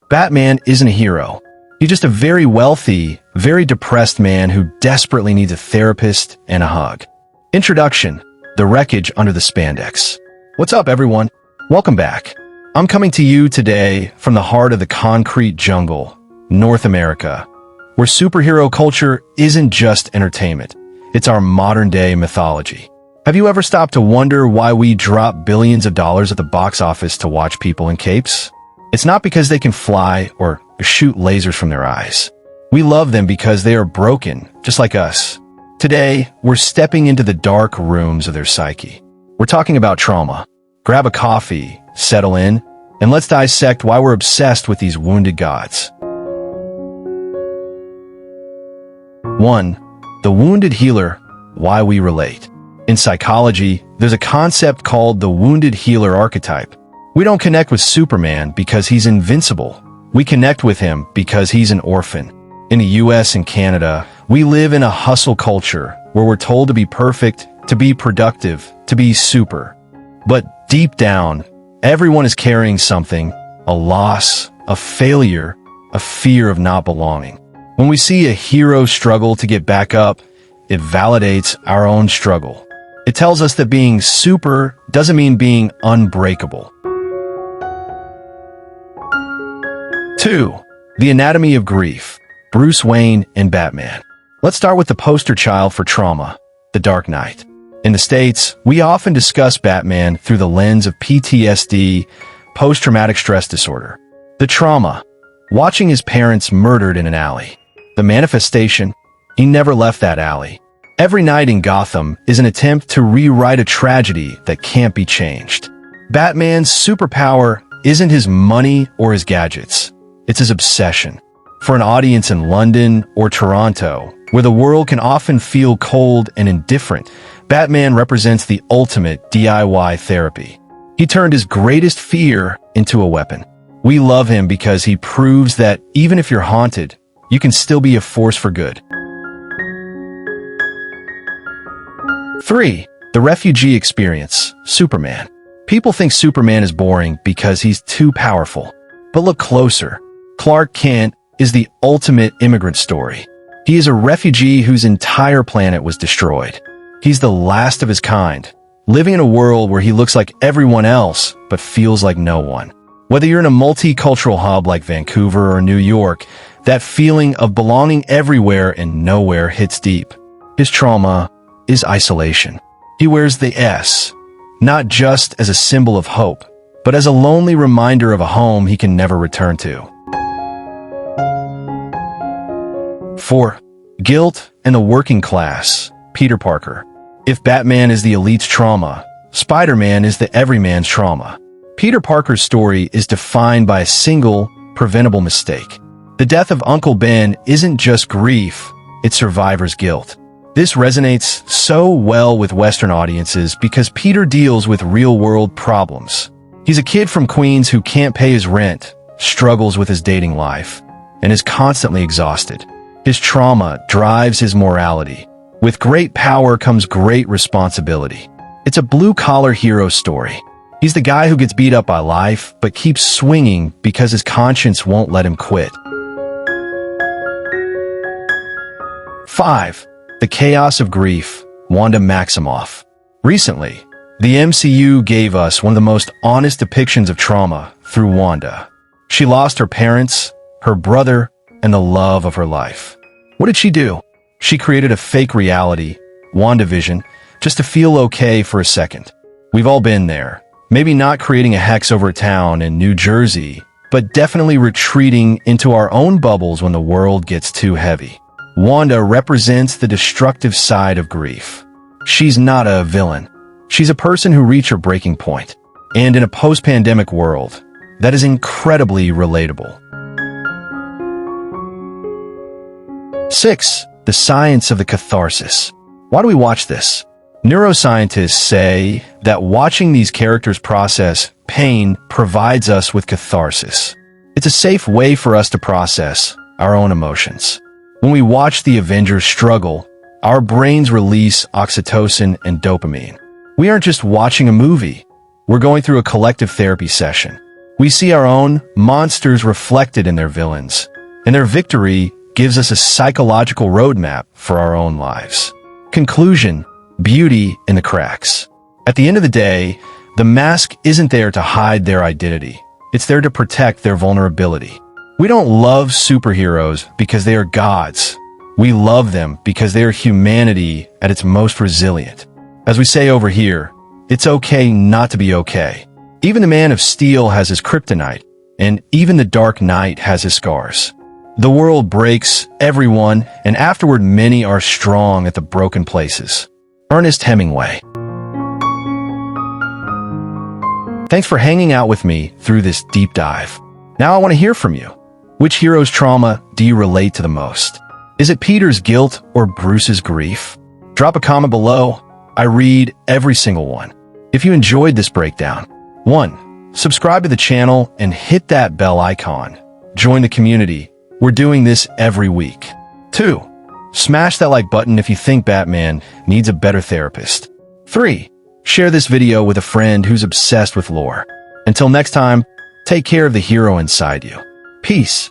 Batman isn't a hero. He's just a very wealthy, very depressed man who desperately needs a therapist and a hug. Introduction: The wreckage under the spandex. What's up, everyone? Welcome back. I'm coming to you today from the heart of the concrete jungle, North America, where superhero culture isn't just entertainment. It's our modern-day mythology. Have you ever stopped to wonder why we drop billions of dollars at the box office to watch people in capes? It's not because they can fly or shoot lasers from their eyes. We love them because they are broken, just like us. Today, we're stepping into the dark rooms of their psyche. We're talking about trauma. Grab a coffee, settle in, and let's dissect why we're obsessed with these wounded gods. 1. The wounded healer, why we relate. In psychology, there's a concept called the wounded healer archetype. We don't connect with Superman because he's invincible. We connect with him because he's an orphan. In the US and Canada, we live in a hustle culture where we're told to be perfect, to be productive, to be super. But deep down, everyone is carrying something: a loss, a failure, a fear of not belonging. When we see a hero struggle to get back up, it validates our own struggle. It tells us that being super doesn't mean being unbreakable. 2. The anatomy of grief, Bruce Wayne and Batman. Let's start with the poster child for trauma, The Dark Knight. In the States, we often discuss Batman through the lens of PTSD, post-traumatic stress disorder. The trauma: watching his parents murdered in an alley. The manifestation: he never left that alley. Every night in Gotham is an attempt to rewrite a tragedy that can't be changed. Batman's superpower isn't his money or his gadgets. It's his obsession. For an audience in London or Toronto, where the world can often feel cold and indifferent, Batman represents the ultimate DIY therapy. He turned his greatest fear into a weapon. We love him because he proves that even if you're haunted, you can still be a force for good. 3. The refugee experience, Superman. People think Superman is boring because he's too powerful. But look closer. Clark Kent is the ultimate immigrant story. He is a refugee whose entire planet was destroyed. He's the last of his kind, living in a world where he looks like everyone else but feels like no one. Whether you're in a multicultural hub like Vancouver or New York, that feeling of belonging everywhere and nowhere hits deep. His trauma is isolation. He wears the S, not just as a symbol of hope, but as a lonely reminder of a home he can never return to. 4. Guilt and the working class, Peter Parker. If Batman is the elite's trauma, Spider-Man is the everyman's trauma. Peter Parker's story is defined by a single, preventable mistake. The death of Uncle Ben isn't just grief, it's survivor's guilt. This resonates so well with Western audiences because Peter deals with real-world problems. He's a kid from Queens who can't pay his rent, struggles with his dating life, and is constantly exhausted. His trauma drives his morality. With great power comes great responsibility. It's a blue-collar hero story. He's the guy who gets beat up by life, but keeps swinging because his conscience won't let him quit. 5. The chaos of grief, Wanda Maximoff. Recently, the MCU gave us one of the most honest depictions of trauma through Wanda. She lost her parents, her brother, and the love of her life. What did she do? She created a fake reality, WandaVision, just to feel okay for a second. We've all been there. Maybe not creating a hex over a town in New Jersey, but definitely retreating into our own bubbles when the world gets too heavy. Wanda represents the destructive side of grief. She's not a villain. She's a person who reached her breaking point. And in a post-pandemic world, that is incredibly relatable. 6. The science of the catharsis. Why do we watch this? Neuroscientists say that watching these characters process pain provides us with catharsis. It's a safe way for us to process our own emotions. When we watch the Avengers struggle, our brains release oxytocin and dopamine. We aren't just watching a movie. We're going through a collective therapy session. We see our own monsters reflected in their villains, and their victory gives us a psychological roadmap for our own lives. Conclusion: beauty in the cracks. At the end of the day, the mask isn't there to hide their identity. It's there to protect their vulnerability. We don't love superheroes because they are gods. We love them because they are humanity at its most resilient. As we say over here, it's okay not to be okay. Even the Man of Steel has his kryptonite, and even the Dark Knight has his scars. The world breaks everyone, and afterward many are strong at the broken places. Ernest Hemingway. Thanks for hanging out with me through this deep dive. Now I want to hear from you. Which hero's trauma do you relate to the most? Is it Peter's guilt or Bruce's grief? Drop a comment below. I read every single one. If you enjoyed this breakdown, 1. Subscribe to the channel and hit that bell icon. Join the community. We're doing this every week. 2. Smash that like button if you think Batman needs a better therapist. 3. Share this video with a friend who's obsessed with lore. Until next time, take care of the hero inside you. Peace.